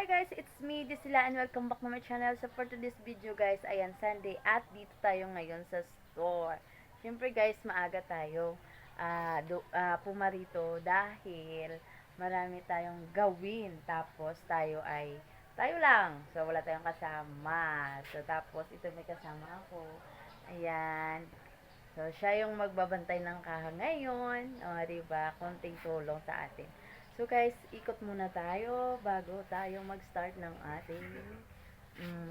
guys, it's me, Disila, and welcome back to my channel. So for today's video guys, ayan, Sunday at dito tayo ngayon sa store. Siyempre guys, maaga tayo pumarito dahil marami tayong gawin. Tapos tayo lang. So wala tayong kasama. So tapos ito may kasama ako. Ayan. So siya yung magbabantay ng kaha ngayon. O, diba? Konting tulong sa atin. So guys, ikot muna tayo bago tayo mag-start ng ating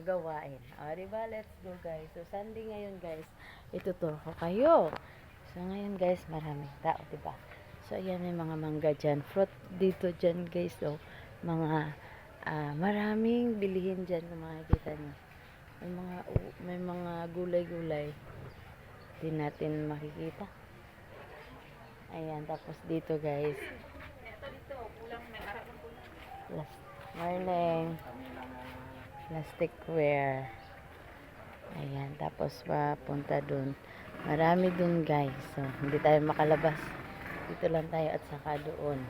gawain. O, diba? Let's go guys. So Sunday ngayon guys, ituturo ko kayo. So ngayon guys, maraming tao, diba? So ayan, may mga mangga dyan. Fruit dito dyan guys. So mga maraming bilihin dyan kung makikita nyo. May mga gulay-gulay. Hindi natin makikita. Ayan, tapos dito guys. Morning. Plasticware. Ayan, tapos papunta dun. Marami dun guys. So, hindi tayo makalabas. Dito lang tayo at saka doon.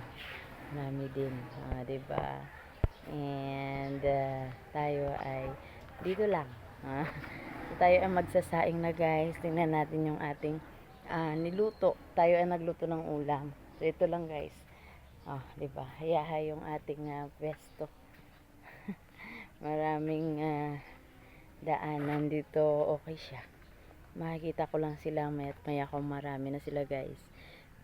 Marami din. Diba? And tayo ay dito lang. So, tayo ay magsasaing na guys. Tingnan natin yung ating niluto. Tayo ay nagluto ng ulam. So, ito lang guys. Diba? Hayahay yung ating pesto. Maraming daanan dito. Okay siya. Makikita ko lang sila maya kung marami na sila guys.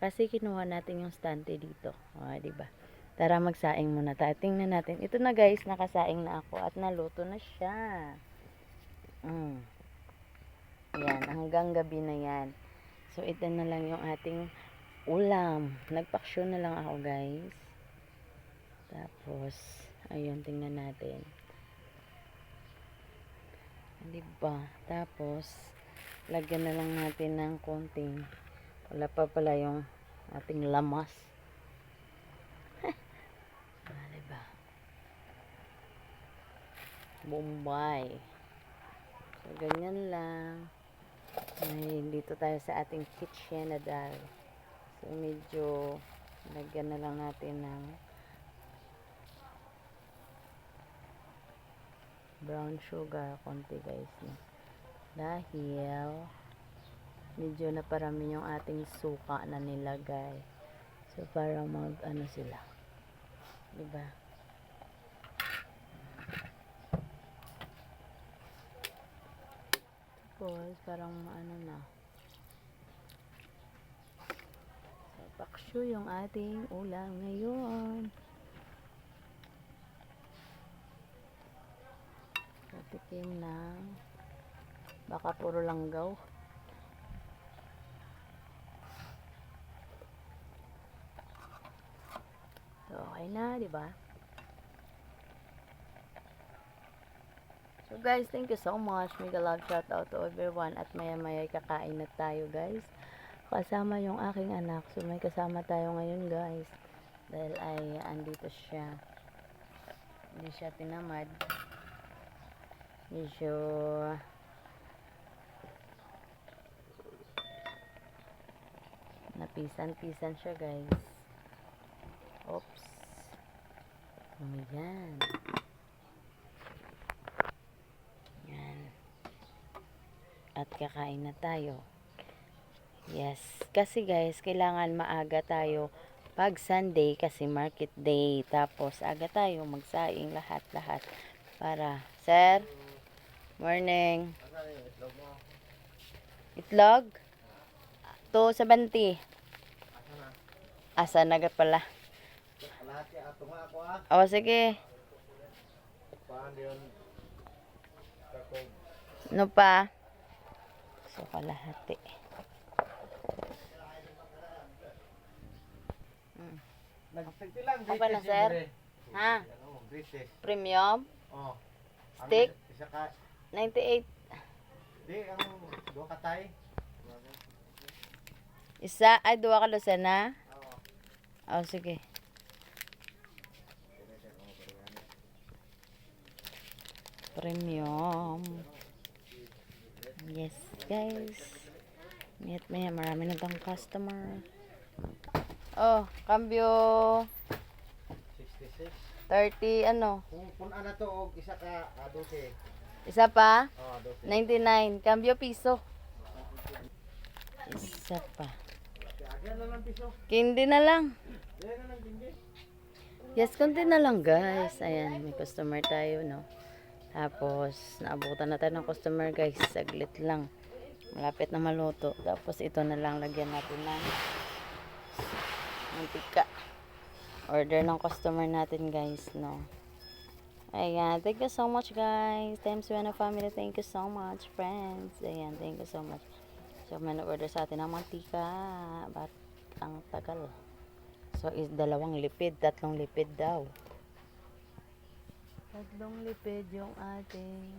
Kasi kinuha natin yung stante dito. Diba? Tara magsaing muna tayo. Tingnan natin. Ito na guys, nakasaing na ako at naluto na siya. Yan, hanggang gabi na yan. So, ito na lang yung ating ulam. Nagpaksyon na lang ako guys. Tapos, ayun, tingnan natin. Diba? Tapos, lagyan na lang natin ng konting. Wala pa pala yung ating lamas. Diba? Bombay. So, ganyan lang. Ay, dito tayo sa ating kitchen na dahil. So, medyo lagyan na lang natin ng brown sugar konti guys. Dahil medyo naparami yung ating suka na nilagay. So, para mag-ano sila. Diba? Tapos, parang ano na. Paksyo yung ating ulam ngayon. Patikim na. Baka puro langgaw. So, okay na, diba? So guys, thank you so much. Mega love shout out to everyone. At maya-maya kakain na tayo guys. Kasama yung aking anak. So, may kasama tayo ngayon, guys. Dahil ay andito siya. Hindi siya tinamad. Medyo napisan-pisan siya, guys. Oops. Ayan. Yan. At kakain na tayo. Yes, kasi guys, kailangan maaga tayo pag Sunday kasi market day. Tapos aga tayo magsaing lahat-lahat para, sir, morning. Itlog? 270. Asa nagat pala? O, sige. No pa? So, kalahati. Okay na, sir? Ha? Premium? Stick? 98. Di, ang dua katay. Isa? Ay, dua ka lusa na? Oo. Sige. Premium. Yes, guys. Maya marami na bang customer. Oh, cambio 66. 30 ano. Kung puna na to og isa ka 12. Isa pa? Oh, 12. 99. Cambio piso. Isa pa. Agyan na lang piso. Kindi na lang. Diyan na lang hindi. Yes, konti na lang guys. Ayan, may customer tayo, no? Tapos, naabutan na tayo ng customer guys. Saglit lang. Malapit na maluto. Tapos, ito na lang lagyan natin ng mantika. Order ng customer natin guys, no? Ayan, thank you so much guys. Times Buena family, thank you so much friends. Ayan, thank you so much. So, may na-order sa atin ng mantika. Ba't ang tagal? So, is 2 lipid, 3 lipid daw. 3 lipid yung ating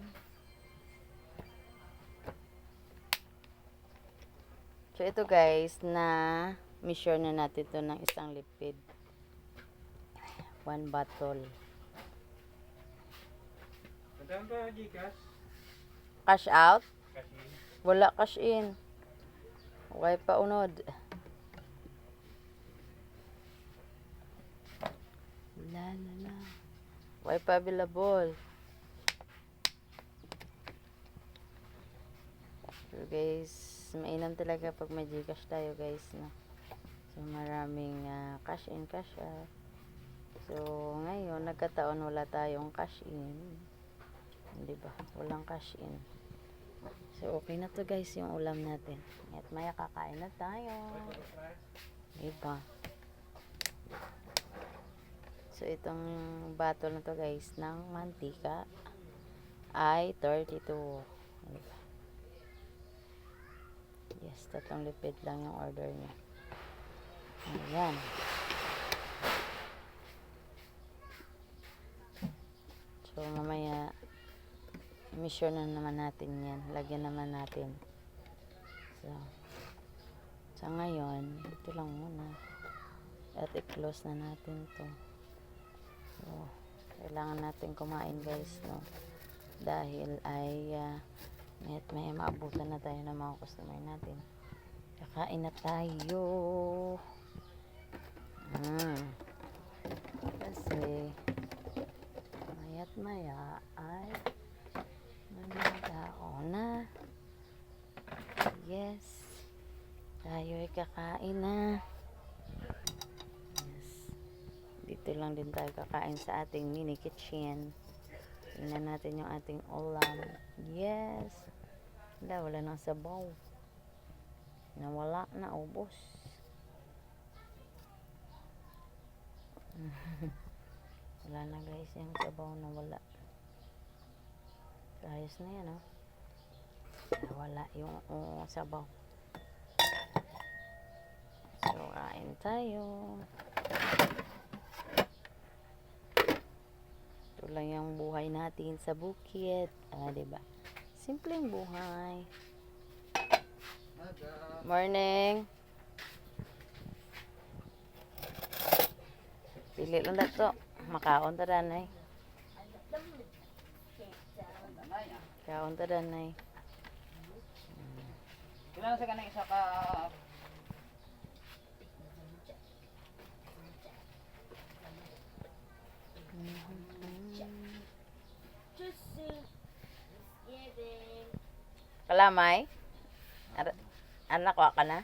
so, ito guys, na measure na natin ito ng 1 lipid. 1 bottle. Madam ba Gcash? Cash out? Kasi Wala cash in. Okay pa unod. La la la. Why pa available? So guys, mainam talaga pag may Gcash tayo guys, no? So maraming cash in, cash out. So ngayon, nagkataon wala tayong cash in. Hindi ba? Walang cash in. So okay na to guys yung ulam natin. At maya kakain na tayo. Diba? So itong bottle na to guys ng mantika ay 32. Diba? Yes, 3 lipid lang yung order niya. Ayan. So mamaya measure na naman natin yan. Lagyan naman natin. So sa ngayon, ito lang muna. At i-close na natin to. So kailangan natin kumain guys, no? Dahil ay may maabutan na tayo ng mga customer natin. Kakain na tayo. Kasi maya't maya ay mga tao na. Yes. Tayo ay kakain na. Yes. Dito lang din tayo kakain sa ating mini kitchen. Tingnan natin yung ating ulam. Yes. Wala nang sabaw. Nawala na, ubos. Wala na guys yung sabaw na wala. Ayos na yan, oh. Wala yung sabaw. So, kain tayo. Ito lang yung buhay natin sa bukid. Diba? Simpleng buhay. Morning. Pili lang na to. Makaon ta danay. Kaon ta danay. Kailan sa kanang isa ka Kalamay? Anak wa ka na?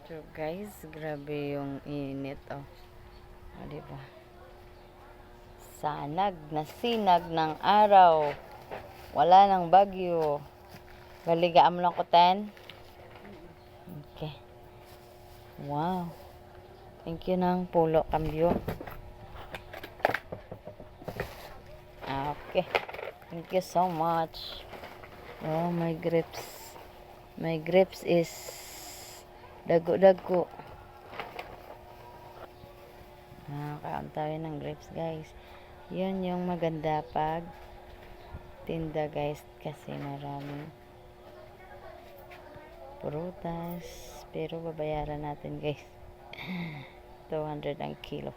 So guys, grabe yung init, oh. Diba? Sanag na sinag ng araw. Wala nang bagyo. Galigaam lang ko 10. Okay. Wow. Thank you ng pulo cambio. Okay. Thank you so much. Oh, my grapes. My grapes is dago-dago. Kaon tayo ng grapes guys. Yun yung maganda pag tinda guys. Kasi maraming prutas. Pero babayaran natin guys. 200 ang kilo.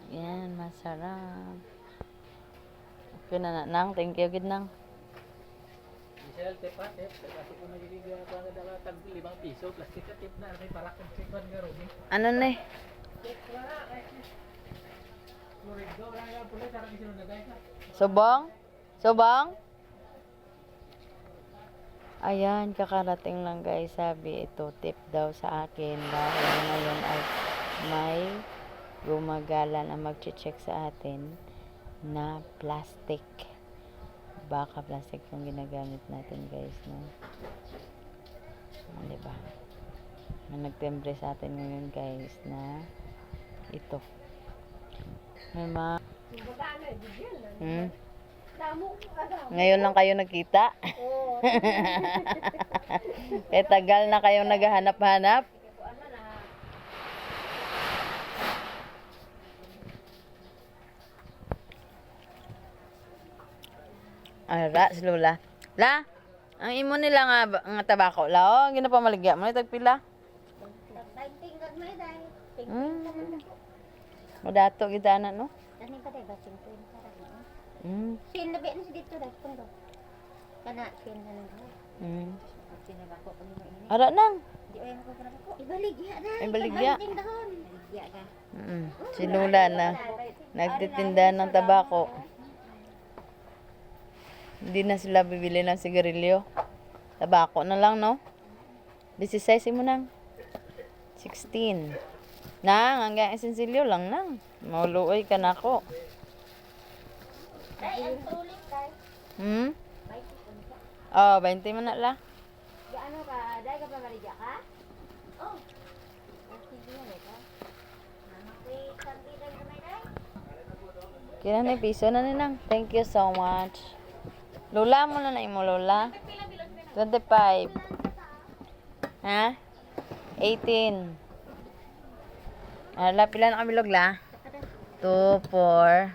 Yan, masarap. Okay na nang. Thank you, good nang. Michelle, tip ha, tip. Kasi kung nagiging pa na dala tag 5 piso, plastic ka tip na, may parak ng sikon nga rin. Ano na eh? Florido, wala nga pula, sarang isinong na guys ha. Subong? Subong? Ayan, kakarating lang guys. Sabi ito, tip daw sa akin dahil ngayon ay may gumagala na mag-check sa atin na plastic. Baka plastic yung ginagamit natin guys, no? Diba? May nagtembre sa atin ngayon guys na ito. May Ngayon lang kayo nagkita? Kaya tagal na kayong naghahanap-hanap? Ara, si Lola. La, ang imo nila nga tabako. La, oh, ginapamaligya mo. Tagpila? Madato kita na, no? Daning ka ba 50 para mo? Sin labi na si dito dai pundo. Kana sin na nang. Sinabako ko nimo ini. Ara nang. Di ay ko para ko. Ibaligya na. Ibaligya. Ding dahon. Ibaligya ka. Si Lola na nagtitinda ng tabako. Hindi na sila bibili ng sigarilyo. Tabako na lang, no? 16 mo nang. 16. Nang, hanggang esensilyo lang nang. Mauluoy ka na ako. Dai ang tulik kay. Oh, 20 mo na la. Di ano ka, dai ka pa baligya ka? Oh. Sige na ka. Namakay kandidan ko may dai. Kailan na piso na ninang. Thank you so much. Lola mo na imo, Lola. 25. Ha? 18. Pila na kami logla? 2, 4.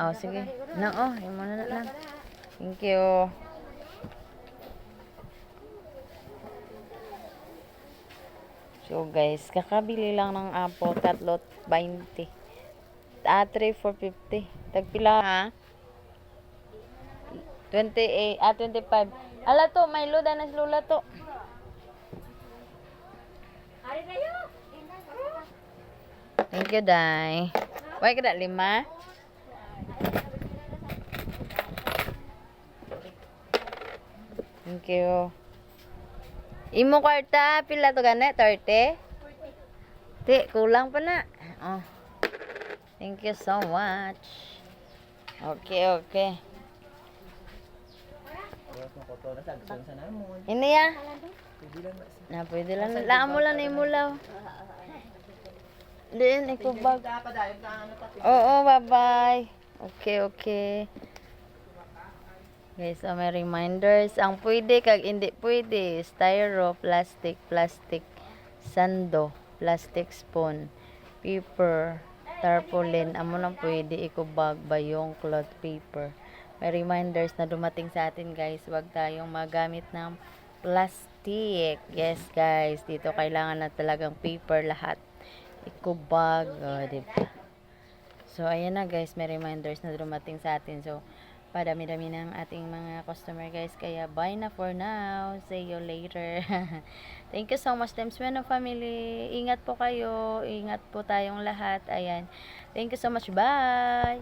Oh, sige. Na, oh. Imo na lang. Thank you. So, guys, kakabili lang ng apple. Tatlot, 20. 3 for 50. Tagpila, ha? 28, 25. Ala to, may loda na si Lola to. Ari kayo. Thank you, Day. Why kada 5? Thank you. Imo kwarta, pila to gani? 30? Ti, kulang pa na. Oh. Thank you so much. Okay, okay. Ini ya? Na, pwede lang. Laan mo lang na imulaw. Diin, ikubag. Oo, bye-bye. Okay, okay. Guys, so may reminders. Ang pwede kag hindi pwede. Styro, plastic, plastic, sando, plastic spoon, paper, tarpaulin. Amo nang pwede ikubag, bayong, cloth paper. May reminders na dumating sa atin guys. Huwag tayong magamit ng plastic. Yes guys, dito kailangan na talagang paper lahat. Ikubag, diba? So, ayan na guys, may reminders na dumating sa atin. So, padami-dami ng ating mga customer guys. Kaya, bye na for now. See you later. Thank you so much, Tems Bueno family. Ingat po kayo. Ingat po tayong lahat. Ayan. Thank you so much. Bye!